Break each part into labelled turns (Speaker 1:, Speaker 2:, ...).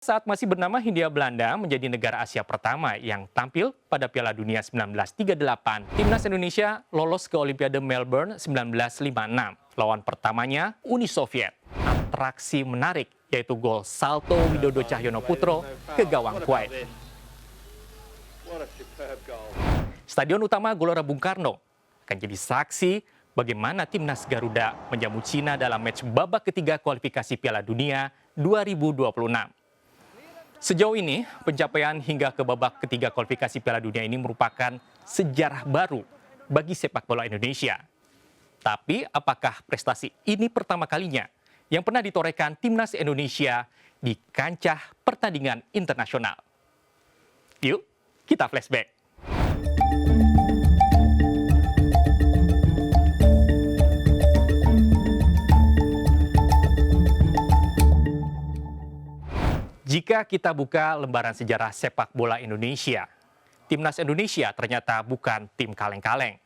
Speaker 1: Saat masih bernama Hindia Belanda menjadi negara Asia pertama yang tampil pada Piala Dunia 1938. Timnas Indonesia lolos ke Olimpiade Melbourne 1956. Lawan pertamanya Uni Soviet. Atraksi menarik yaitu gol salto Widodo Cahyono Putro ke gawang Kuwait. Stadion utama Gelora Bung Karno akan jadi saksi bagaimana timnas Garuda menjamu Cina dalam match babak ketiga kualifikasi Piala Dunia 2026. Sejauh ini, pencapaian hingga ke babak ketiga kualifikasi Piala Dunia ini merupakan sejarah baru bagi sepak bola Indonesia. Tapi apakah prestasi ini pertama kalinya yang pernah ditorehkan timnas Indonesia di kancah pertandingan internasional? Yuk, kita flashback. Jika kita buka lembaran sejarah sepak bola Indonesia, timnas Indonesia ternyata bukan tim kaleng-kaleng.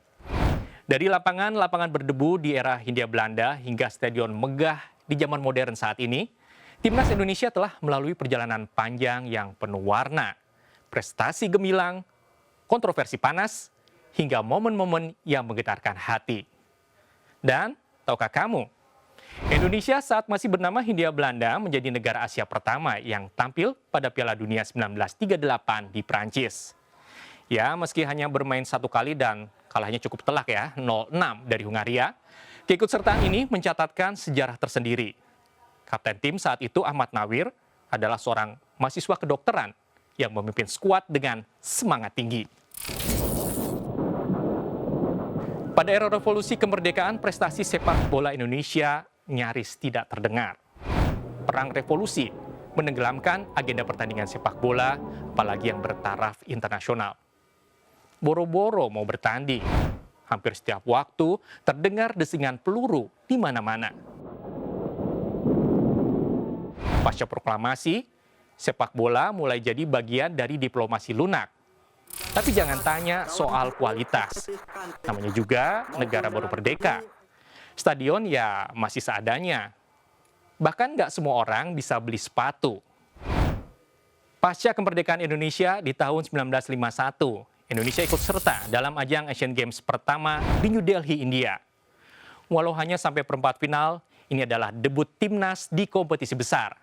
Speaker 1: Dari lapangan-lapangan berdebu di era Hindia Belanda hingga stadion megah di zaman modern saat ini, timnas Indonesia telah melalui perjalanan panjang yang penuh warna, prestasi gemilang, kontroversi panas, hingga momen-momen yang menggetarkan hati. Dan, tahukah kamu, Indonesia saat masih bernama Hindia Belanda menjadi negara Asia pertama yang tampil pada Piala Dunia 1938 di Prancis. Ya, meski hanya bermain satu kali dan kalahnya cukup telak ya, 0-6 dari Hungaria, keikutsertaan ini mencatatkan sejarah tersendiri. Kapten tim saat itu Ahmad Nawir adalah seorang mahasiswa kedokteran yang memimpin skuad dengan semangat tinggi. Pada era revolusi kemerdekaan, prestasi sepak bola Indonesia nyaris tidak terdengar. Perang revolusi menenggelamkan agenda pertandingan sepak bola, apalagi yang bertaraf internasional. Boro-boro mau bertanding, hampir setiap waktu terdengar desingan peluru di mana-mana. Pasca proklamasi, sepak bola mulai jadi bagian dari diplomasi lunak. Tapi jangan tanya soal kualitas. Namanya juga negara baru merdeka. Stadion ya masih seadanya. Bahkan nggak semua orang bisa beli sepatu. Pasca kemerdekaan Indonesia di tahun 1951, Indonesia ikut serta dalam ajang Asian Games pertama di New Delhi, India. Walau hanya sampai perempat final, ini adalah debut timnas di kompetisi besar.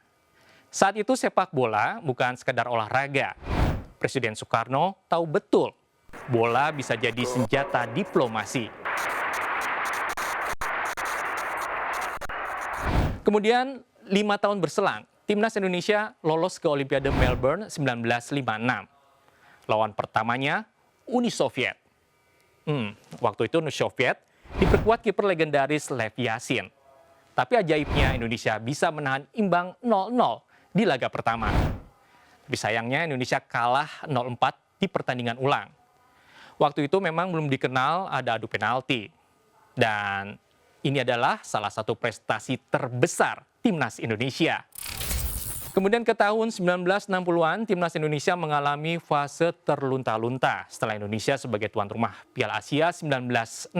Speaker 1: Saat itu sepak bola bukan sekedar olahraga. Presiden Soekarno tahu betul bola bisa jadi senjata diplomasi. Kemudian 5 tahun berselang, timnas Indonesia lolos ke Olimpiade Melbourne 1956. Lawan pertamanya Uni Soviet. Waktu itu Uni Soviet diperkuat kiper legendaris Lev Yashin. Tapi ajaibnya Indonesia bisa menahan imbang 0-0 di laga pertama. Tapi sayangnya Indonesia kalah 0-4 di pertandingan ulang. Waktu itu memang belum dikenal ada adu penalti. Dan ini adalah salah satu prestasi terbesar timnas Indonesia. Kemudian ke tahun 1960-an, timnas Indonesia mengalami fase terlunta-lunta setelah Indonesia sebagai tuan rumah Piala Asia 1962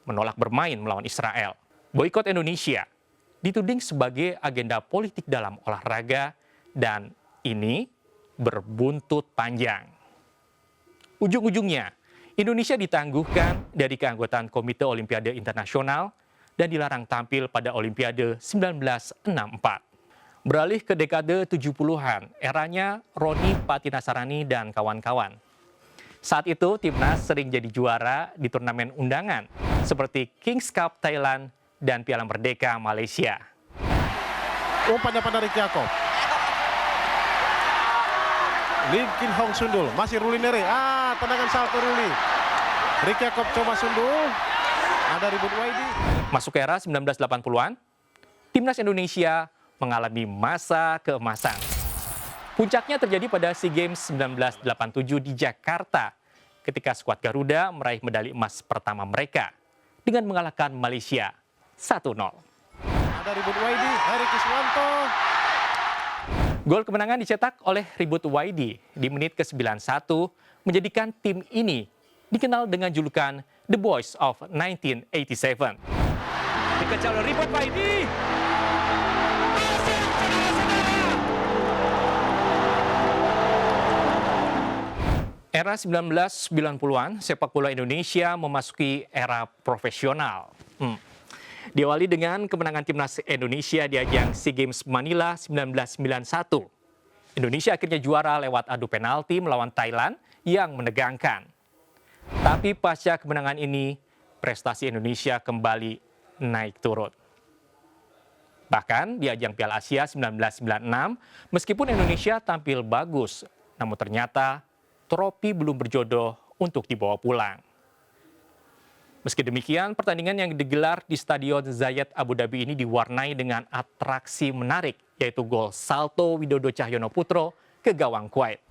Speaker 1: menolak bermain melawan Israel. Boikot Indonesia dituding sebagai agenda politik dalam olahraga dan ini berbuntut panjang. Ujung-ujungnya, Indonesia ditangguhkan dari keanggotaan Komite Olimpiade Internasional dan dilarang tampil pada Olimpiade 1964. Beralih ke dekade 70-an, eranya Roni Patinasarani dan kawan-kawan. Saat itu, timnas sering jadi juara di turnamen undangan seperti Kings Cup Thailand dan Piala Merdeka Malaysia.
Speaker 2: Umpannya pada Ricky Yaakob. Lim Kin Hong Sundul, masih Ruli Nere. Tendangan salto Ruli. Ricky Yaakob coba sundul. Ada ribut Waidi.
Speaker 1: Masuk era 1980-an, timnas Indonesia mengalami masa keemasan. Puncaknya terjadi pada SEA Games 1987 di Jakarta ketika skuad Garuda meraih medali emas pertama mereka dengan mengalahkan Malaysia 1-0.
Speaker 2: Ada ribut Waidi, Heri Kiswanto.
Speaker 1: Gol kemenangan dicetak oleh Ribut Waidi di menit ke-91 menjadikan tim ini dikenal dengan julukan The Boys of 1987. Dikejar oleh Ribut Waidi. Era 1990-an, sepak bola Indonesia memasuki era profesional. Diawali dengan kemenangan timnas Indonesia di ajang SEA Games Manila 1991. Indonesia akhirnya juara lewat adu penalti melawan Thailand yang menegangkan. Tapi pasca kemenangan ini, prestasi Indonesia kembali naik turun. Bahkan di ajang Piala Asia 1996, meskipun Indonesia tampil bagus, namun ternyata trofi belum berjodoh untuk dibawa pulang. Meski demikian, pertandingan yang digelar di Stadion Zayed Abu Dhabi ini diwarnai dengan atraksi menarik, yaitu gol salto Widodo Cahyono Putro ke gawang Kuwait.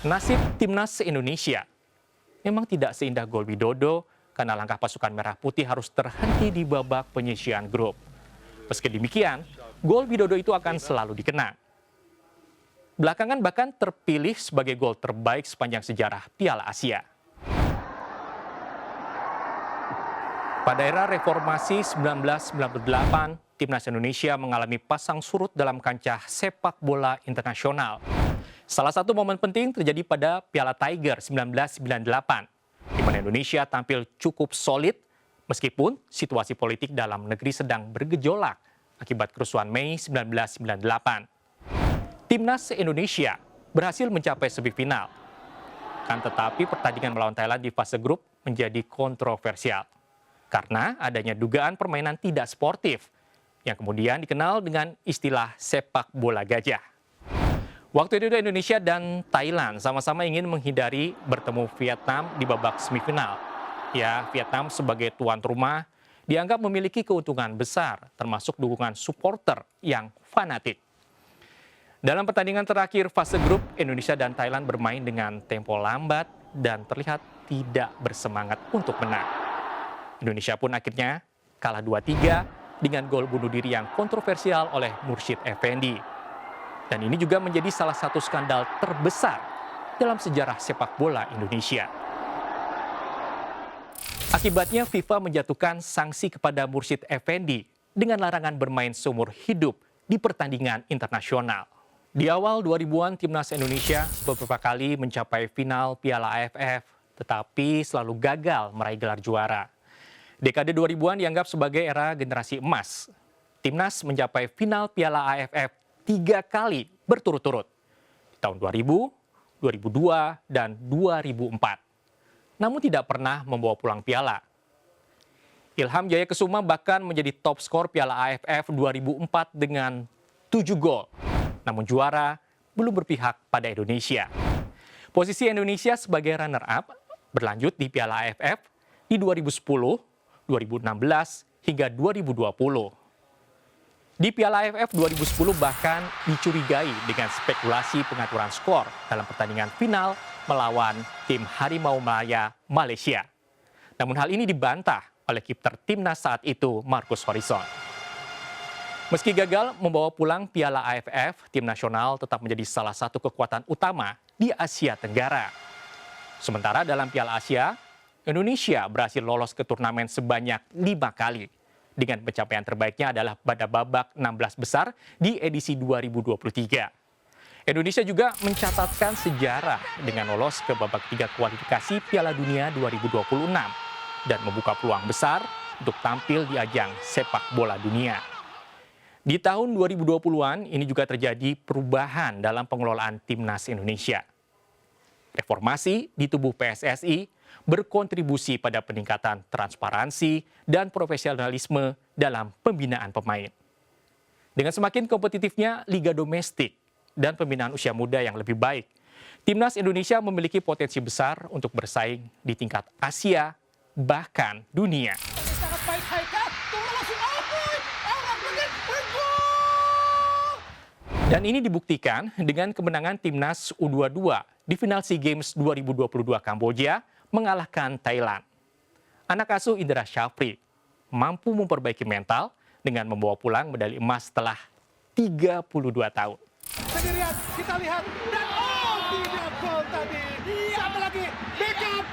Speaker 1: Nasib timnas Indonesia memang tidak seindah gol Widodo karena langkah pasukan Merah Putih harus terhenti di babak penyisihan grup. Meski demikian, gol Widodo itu akan selalu dikenang. Belakangan bahkan terpilih sebagai gol terbaik sepanjang sejarah Piala Asia. Pada era reformasi 1998, timnas Indonesia mengalami pasang surut dalam kancah sepak bola internasional. Salah satu momen penting terjadi pada Piala Tiger 1998, di mana Indonesia tampil cukup solid meskipun situasi politik dalam negeri sedang bergejolak akibat kerusuhan Mei 1998. Timnas Indonesia berhasil mencapai semifinal. Kan tetapi pertandingan melawan Thailand di fase grup menjadi kontroversial karena adanya dugaan permainan tidak sportif yang kemudian dikenal dengan istilah sepak bola gajah. Waktu itu Indonesia dan Thailand sama-sama ingin menghindari bertemu Vietnam di babak semifinal. Ya, Vietnam sebagai tuan rumah dianggap memiliki keuntungan besar, termasuk dukungan supporter yang fanatik. Dalam pertandingan terakhir fase grup, Indonesia dan Thailand bermain dengan tempo lambat dan terlihat tidak bersemangat untuk menang. Indonesia pun akhirnya kalah 2-3 dengan gol bunuh diri yang kontroversial oleh Mursyid Effendi. Dan ini juga menjadi salah satu skandal terbesar dalam sejarah sepak bola Indonesia. Akibatnya FIFA menjatuhkan sanksi kepada Mursyid Effendi dengan larangan bermain seumur hidup di pertandingan internasional. Di awal 2000-an, timnas Indonesia beberapa kali mencapai final Piala AFF, tetapi selalu gagal meraih gelar juara. Dekade 2000-an dianggap sebagai era generasi emas. Timnas mencapai final Piala AFF 3 kali berturut-turut, di tahun 2000, 2002, dan 2004. Namun tidak pernah membawa pulang piala. Ilham Jaya Kesuma bahkan menjadi top skor Piala AFF 2004 dengan 7 gol. Namun juara belum berpihak pada Indonesia. Posisi Indonesia sebagai runner-up berlanjut di Piala AFF di 2010, 2016, hingga 2020. Di Piala AFF 2010 bahkan dicurigai dengan spekulasi pengaturan skor dalam pertandingan final melawan tim Harimau Malaya Malaysia. Namun hal ini dibantah oleh kiper timnas saat itu, Marcus Horizon. Meski gagal membawa pulang Piala AFF, tim nasional tetap menjadi salah satu kekuatan utama di Asia Tenggara. Sementara dalam Piala Asia, Indonesia berhasil lolos ke turnamen sebanyak 5 kali. Dengan pencapaian terbaiknya adalah pada babak 16 besar di edisi 2023. Indonesia juga mencatatkan sejarah dengan lolos ke babak 3 kualifikasi Piala Dunia 2026 dan membuka peluang besar untuk tampil di ajang sepak bola dunia. Di tahun 2020-an ini juga terjadi perubahan dalam pengelolaan timnas Indonesia. Reformasi di tubuh PSSI berkontribusi pada peningkatan transparansi dan profesionalisme dalam pembinaan pemain. Dengan semakin kompetitifnya liga domestik dan pembinaan usia muda yang lebih baik, timnas Indonesia memiliki potensi besar untuk bersaing di tingkat Asia, bahkan dunia. Dan ini dibuktikan dengan kemenangan timnas U22 di final SEA Games 2022 Kamboja mengalahkan Thailand. Anak asuh Indra Syafri mampu memperbaiki mental dengan membawa pulang medali emas setelah 32 tahun.
Speaker 3: Sendirian, kita lihat, dan tidak gol tadi. Satu lagi, Beckham.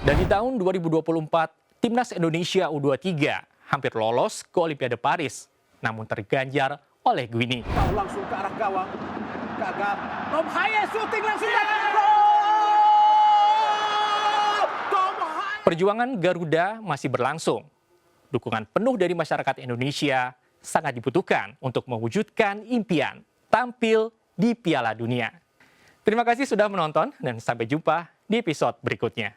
Speaker 1: Dan di tahun 2024, Timnas Indonesia U23 hampir lolos ke Olimpiade Paris, namun terganjar oleh Gwini.
Speaker 3: Tahu langsung ke arah gawang. Gagal. Tom Haye shooting langsung. Tom Haye.
Speaker 1: Perjuangan Garuda masih berlangsung. Dukungan penuh dari masyarakat Indonesia sangat dibutuhkan untuk mewujudkan impian tampil di Piala Dunia. Terima kasih sudah menonton dan sampai jumpa di episode berikutnya.